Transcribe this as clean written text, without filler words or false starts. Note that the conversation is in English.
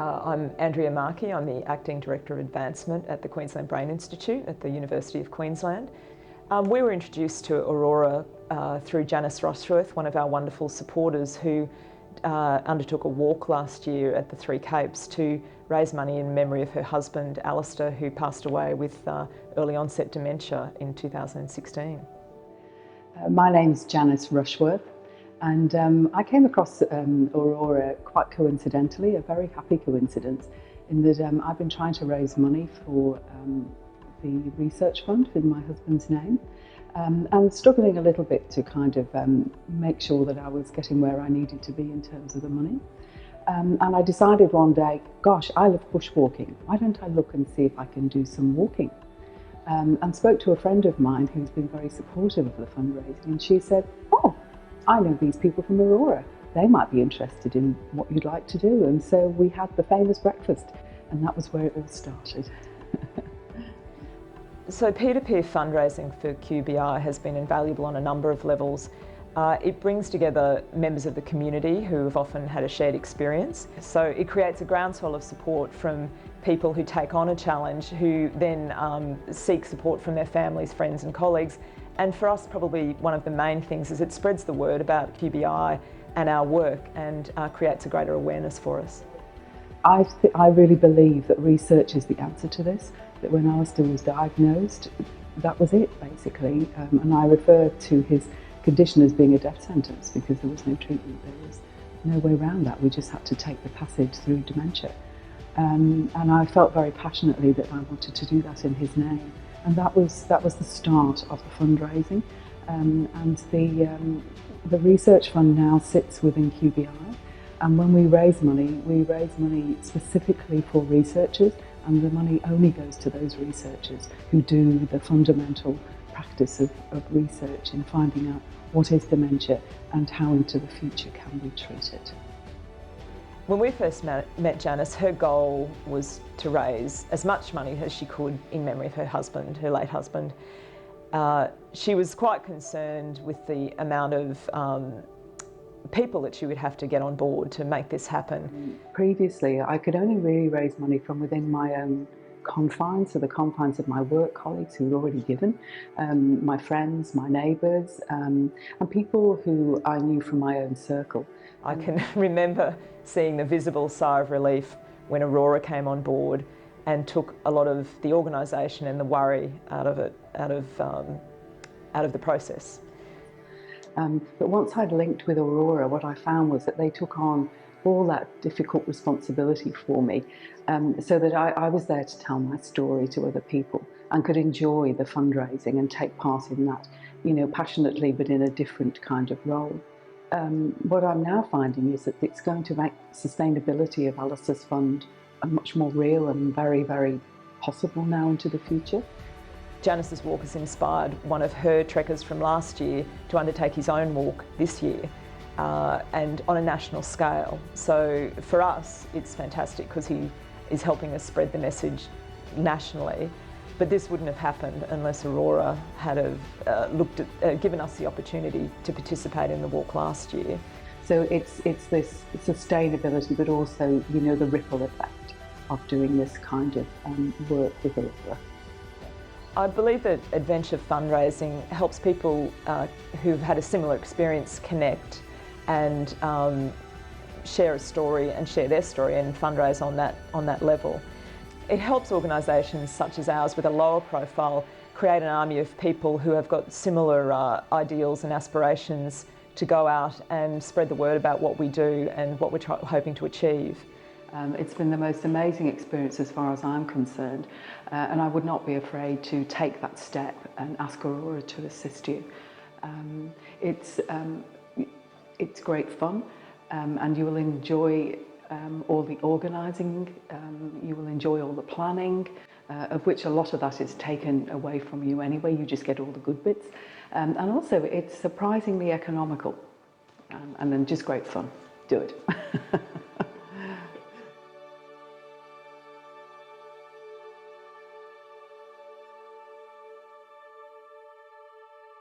I'm Andrea Markey. I'm the Acting Director of Advancement at the Queensland Brain Institute at the University of Queensland. We were introduced to Aurora through Janice Rushworth, one of our wonderful supporters who undertook a walk last year at the Three Capes to raise money in memory of her husband, Alastair, who passed away with early onset dementia in 2016. My name's Janice Rushworth, and I came across Aurora quite coincidentally, a very happy coincidence, in that I've been trying to raise money for the research fund in my husband's name, and struggling a little bit to kind of make sure that I was getting where I needed to be in terms of the money. And I decided one day, gosh, I love bushwalking. Why don't I look and see if I can do some walking? And spoke to a friend of mine who's been very supportive of the fundraising, and she said, oh, I know these people from Aurora. They might be interested in what you'd like to do. And so we had the famous breakfast, and that was where it all started. So peer-to-peer fundraising for QBI has been invaluable on a number of levels. It brings together members of the community who have often had a shared experience. So it creates a groundswell of support from people who take on a challenge, who then seek support from their families, friends and colleagues. And for us, probably one of the main things is it spreads the word about QBI and our work, and creates a greater awareness for us. I really believe that research is the answer to this, that when Alastair was diagnosed, that was it basically. And I refer to his condition as being a death sentence because there was no treatment, there was no way around that. We just had to take the passage through dementia. And I felt very passionately that I wanted to do that in his name. And that was the start of the fundraising. And the research fund now sits within QBI. And when we raise money specifically for researchers, and the money only goes to those researchers who do the fundamental practice of research in finding out what is dementia and how into the future can we treat it. When we first met Janice, her goal was to raise as much money as she could in memory of her husband, her late husband. She was quite concerned with the amount of people that she would have to get on board to make this happen. Previously, I could only really raise money from within my own confines, so the confines of my work colleagues who had already given, my friends, my neighbours, and people who I knew from my own circle. I can remember seeing the visible sigh of relief when Aurora came on board and took a lot of the organisation and the worry out of the process. But once I'd linked with Aurora, what I found was that they took on all that difficult responsibility for me, so that I was there to tell my story to other people and could enjoy the fundraising and take part in that, passionately, but in a different kind of role. What I'm now finding is that it's going to make sustainability of Alastair's fund much more real and very, very possible now into the future. Janices Walk has inspired one of her trekkers from last year to undertake his own walk this year, and on a national scale. So for us, it's fantastic because he is helping us spread the message nationally. But this wouldn't have happened unless Aurora had given us the opportunity to participate in the walk last year. So it's this sustainability, but also, the ripple effect of doing this kind of work with Aurora. I believe that adventure fundraising helps people who've had a similar experience connect and share a story and share their story and fundraise on that level. It helps organisations such as ours with a lower profile create an army of people who have got similar ideals and aspirations to go out and spread the word about what we do and what we're hoping to achieve. It's been the most amazing experience as far as I'm concerned, and I would not be afraid to take that step and ask Aurora to assist you. It's great fun, and you will enjoy all the organising, you will enjoy all the planning, of which a lot of that is taken away from you anyway. You just get all the good bits, and also it's surprisingly economical, and then just great fun. Do it.